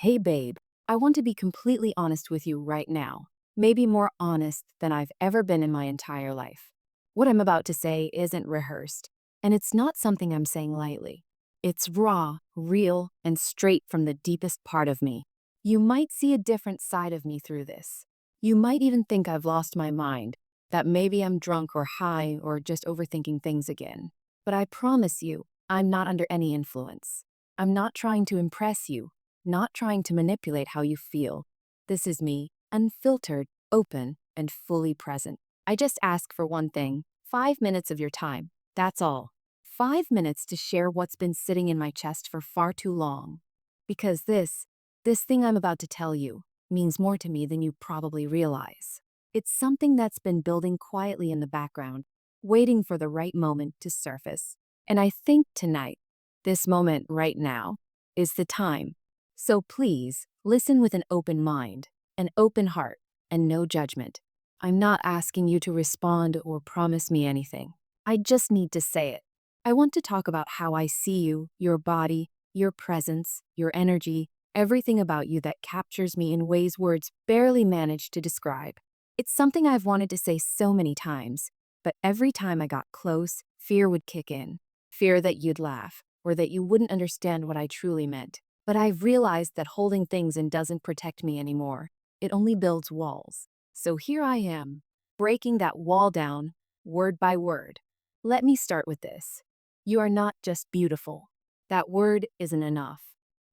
Hey babe, I want to be completely honest with you right now. Maybe more honest than I've ever been in my entire life. What I'm about to say isn't rehearsed, and it's not something I'm saying lightly. It's raw, real, and straight from the deepest part of me. You might see a different side of me through this. You might even think I've lost my mind, that maybe I'm drunk or high or just overthinking things again. But I promise you, I'm not under any influence. I'm not trying to impress you, not trying to manipulate how you feel. This is me, unfiltered, open, and fully present. I just ask for one thing: 5 minutes of your time. That's all. 5 minutes to share what's been sitting in my chest for far too long. Because this thing I'm about to tell you, means more to me than you probably realize. It's something that's been building quietly in the background, waiting for the right moment to surface. And I think tonight, this moment right now, is the time. So please, listen with an open mind, an open heart, and no judgment. I'm not asking you to respond or promise me anything. I just need to say it. I want to talk about how I see you, your body, your presence, your energy, everything about you that captures me in ways words barely manage to describe. It's something I've wanted to say so many times, but every time I got close, fear would kick in. Fear that you'd laugh, or that you wouldn't understand what I truly meant. But I've realized that holding things in doesn't protect me anymore. It only builds walls. So here I am, breaking that wall down, word by word. Let me start with this. You are not just beautiful. That word isn't enough.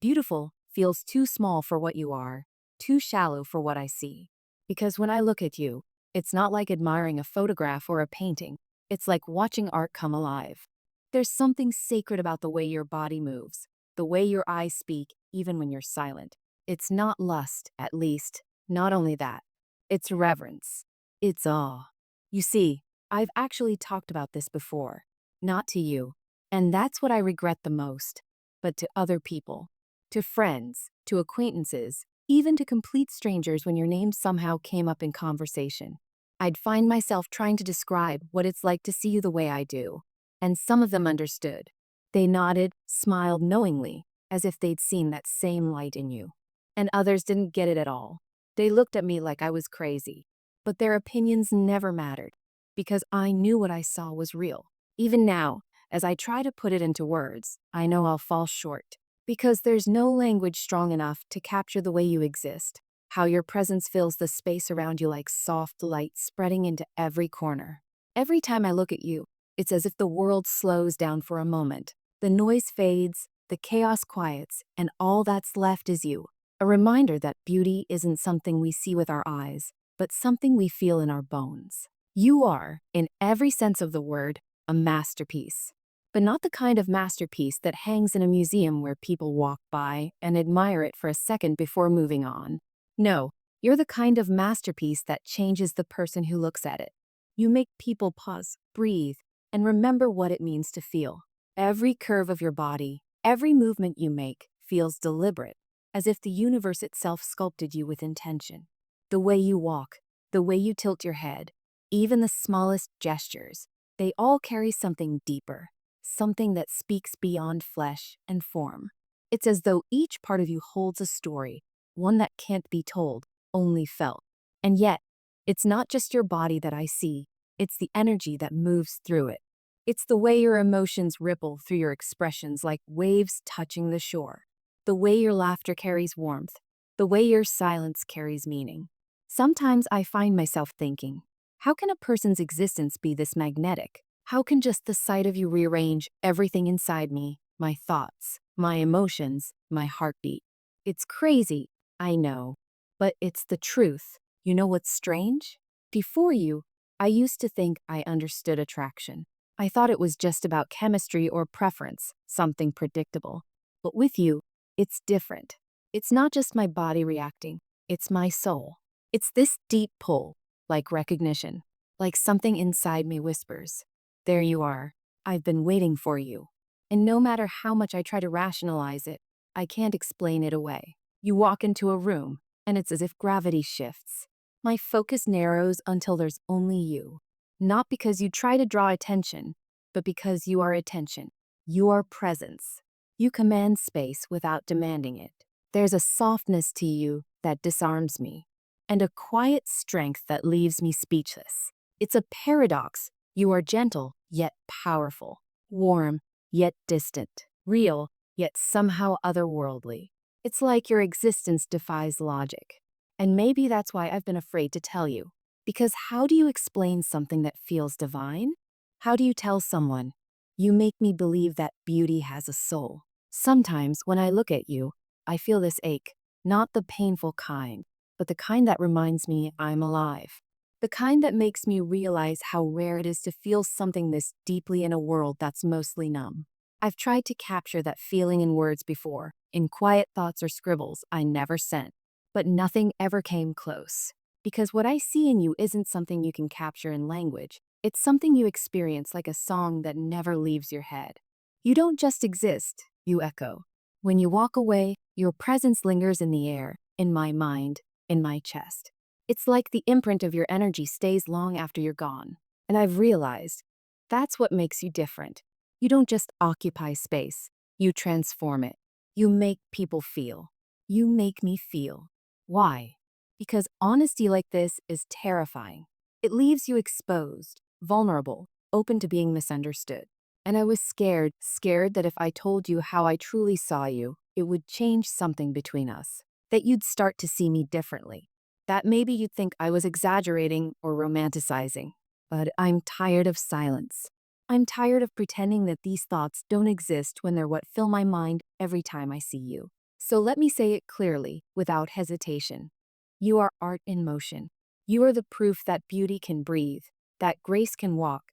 Beautiful feels too small for what you are, too shallow for what I see. Because when I look at you, it's not like admiring a photograph or a painting. It's like watching art come alive. There's something sacred about the way your body moves, the way your eyes speak, even when you're silent. It's not lust, at least. Not only that, it's reverence. It's awe. You see, I've actually talked about this before. Not to you. And that's what I regret the most. But to other people. To friends, to acquaintances, even to complete strangers when your name somehow came up in conversation. I'd find myself trying to describe what it's like to see you the way I do. And some of them understood. They nodded, smiled knowingly, as if they'd seen that same light in you. And others didn't get it at all. They looked at me like I was crazy. But their opinions never mattered, because I knew what I saw was real. Even now, as I try to put it into words, I know I'll fall short. Because there's no language strong enough to capture the way you exist, how your presence fills the space around you like soft light spreading into every corner. Every time I look at you, it's as if the world slows down for a moment. The noise fades, the chaos quiets, and all that's left is you. A reminder that beauty isn't something we see with our eyes, but something we feel in our bones. You are, in every sense of the word, a masterpiece. But not the kind of masterpiece that hangs in a museum where people walk by and admire it for a second before moving on. No, you're the kind of masterpiece that changes the person who looks at it. You make people pause, breathe, and remember what it means to feel. Every curve of your body, every movement you make feels deliberate, as if the universe itself sculpted you with intention. The way you walk, the way you tilt your head, even the smallest gestures, they all carry something deeper, something that speaks beyond flesh and form. It's as though each part of you holds a story, one that can't be told, only felt. And yet, it's not just your body that I see, it's the energy that moves through it. It's the way your emotions ripple through your expressions like waves touching the shore. The way your laughter carries warmth. The way your silence carries meaning. Sometimes I find myself thinking, how can a person's existence be this magnetic? How can just the sight of you rearrange everything inside me, my thoughts, my emotions, my heartbeat? It's crazy, I know, but it's the truth. You know what's strange? Before you, I used to think I understood attraction. I thought it was just about chemistry or preference, something predictable. But with you, it's different. It's not just my body reacting, it's my soul. It's this deep pull, like recognition, like something inside me whispers, there you are. I've been waiting for you. And no matter how much I try to rationalize it, I can't explain it away. You walk into a room, and it's as if gravity shifts. My focus narrows until there's only you. Not because you try to draw attention, but because you are attention. You are presence. You command space without demanding it. There's a softness to you that disarms me, and a quiet strength that leaves me speechless. It's a paradox. You are gentle, yet powerful, warm, yet distant, real, yet somehow otherworldly. It's like your existence defies logic. And maybe that's why I've been afraid to tell you. Because how do you explain something that feels divine? How do you tell someone, you make me believe that beauty has a soul? Sometimes when I look at you, I feel this ache, not the painful kind, but the kind that reminds me I'm alive. The kind that makes me realize how rare it is to feel something this deeply in a world that's mostly numb. I've tried to capture that feeling in words before, in quiet thoughts or scribbles I never sent, but nothing ever came close. Because what I see in you isn't something you can capture in language, it's something you experience like a song that never leaves your head. You don't just exist, you echo. When you walk away, your presence lingers in the air, in my mind, in my chest. It's like the imprint of your energy stays long after you're gone. And I've realized that's what makes you different. You don't just occupy space, you transform it. You make people feel. You make me feel. Why? Because honesty like this is terrifying. It leaves you exposed, vulnerable, open to being misunderstood. And I was scared that if I told you how I truly saw you, it would change something between us. That you'd start to see me differently. That maybe you'd think I was exaggerating or romanticizing. But I'm tired of silence. I'm tired of pretending that these thoughts don't exist when they're what fill my mind every time I see you. So let me say it clearly, without hesitation. You are art in motion. You are the proof that beauty can breathe, that grace can walk,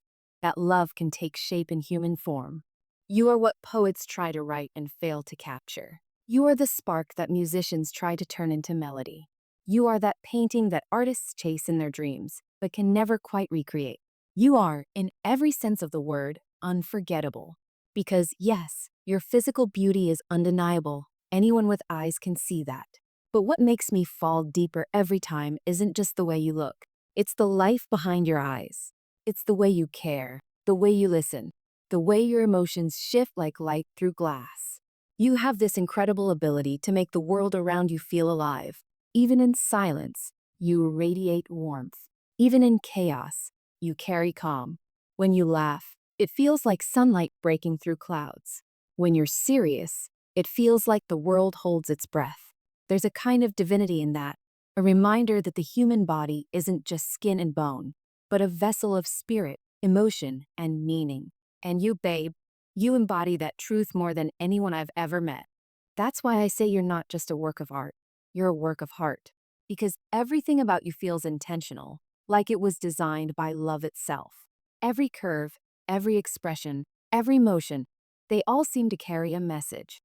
that love can take shape in human form. You are what poets try to write and fail to capture. You are the spark that musicians try to turn into melody. You are that painting that artists chase in their dreams, but can never quite recreate. You are, in every sense of the word, unforgettable. Because, yes, your physical beauty is undeniable. Anyone with eyes can see that. But what makes me fall deeper every time isn't just the way you look. It's the life behind your eyes. It's the way you care, the way you listen, the way your emotions shift like light through glass. You have this incredible ability to make the world around you feel alive. Even in silence, you radiate warmth. Even in chaos, you carry calm. When you laugh, it feels like sunlight breaking through clouds. When you're serious, it feels like the world holds its breath. There's a kind of divinity in that, a reminder that the human body isn't just skin and bone, but a vessel of spirit, emotion, and meaning. And you, babe, you embody that truth more than anyone I've ever met. That's why I say you're not just a work of art, you're a work of heart. Because everything about you feels intentional, like it was designed by love itself. Every curve, every expression, every motion, they all seem to carry a message.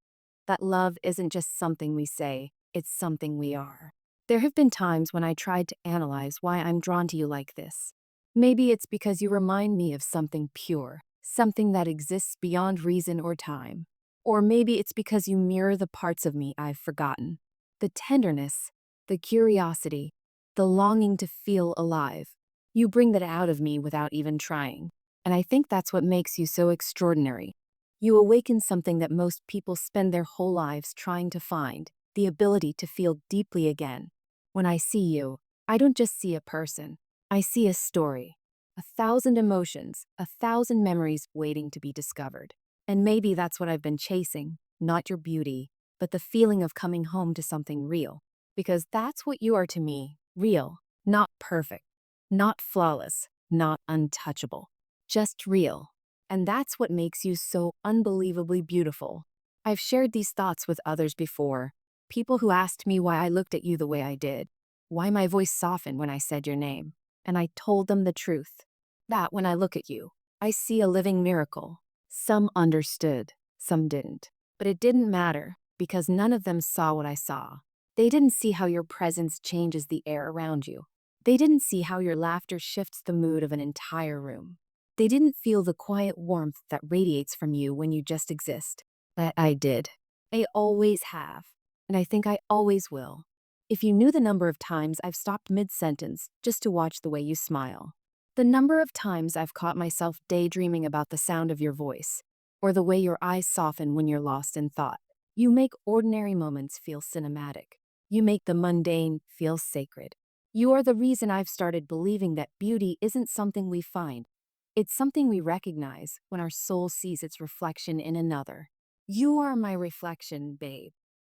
That love isn't just something we say, it's something we are. There have been times when I tried to analyze why I'm drawn to you like this. Maybe it's because you remind me of something pure, something that exists beyond reason or time. Or maybe it's because you mirror the parts of me I've forgotten. The tenderness, the curiosity, the longing to feel alive. You bring that out of me without even trying. And I think that's what makes you so extraordinary. You awaken something that most people spend their whole lives trying to find, the ability to feel deeply again. When I see you, I don't just see a person. I see a story. 1,000 emotions, 1,000 memories waiting to be discovered. And maybe that's what I've been chasing, not your beauty, but the feeling of coming home to something real. Because that's what you are to me, real, not perfect, not flawless, not untouchable, just real. And that's what makes you so unbelievably beautiful. I've shared these thoughts with others before, people who asked me why I looked at you the way I did, why my voice softened when I said your name. And I told them the truth. That when I look at you, I see a living miracle. Some understood, some didn't. But it didn't matter, because none of them saw what I saw. They didn't see how your presence changes the air around you. They didn't see how your laughter shifts the mood of an entire room. They didn't feel the quiet warmth that radiates from you when you just exist. But I did. I always have. And I think I always will. If you knew the number of times I've stopped mid-sentence just to watch the way you smile. The number of times I've caught myself daydreaming about the sound of your voice, or the way your eyes soften when you're lost in thought. You make ordinary moments feel cinematic. You make the mundane feel sacred. You are the reason I've started believing that beauty isn't something we find. It's something we recognize when our soul sees its reflection in another. You are my reflection, babe.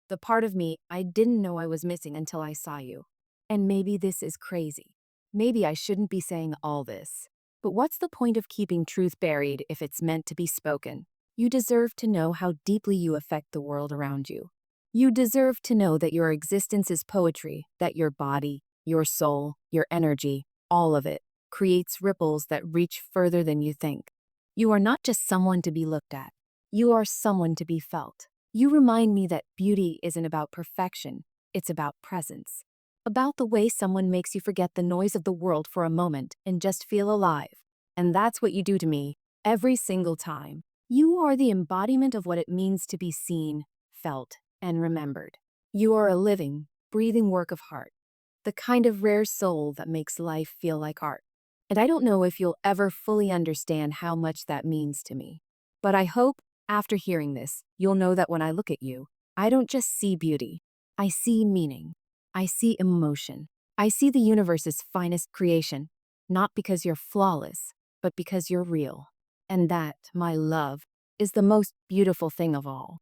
The part of me I didn't know I was missing until I saw you. And maybe this is crazy. Maybe I shouldn't be saying all this. But what's the point of keeping truth buried if it's meant to be spoken? You deserve to know how deeply you affect the world around you. You deserve to know that your existence is poetry, that your body, your soul, your energy, all of it, creates ripples that reach further than you think. You are not just someone to be looked at. You are someone to be felt. You remind me that beauty isn't about perfection, it's about presence. About the way someone makes you forget the noise of the world for a moment and just feel alive. And that's what you do to me every single time. You are the embodiment of what it means to be seen, felt, and remembered. You are a living, breathing work of heart, the kind of rare soul that makes life feel like art. And I don't know if you'll ever fully understand how much that means to me. But I hope, after hearing this, you'll know that when I look at you, I don't just see beauty. I see meaning. I see emotion. I see the universe's finest creation, not because you're flawless, but because you're real. And that, my love, is the most beautiful thing of all.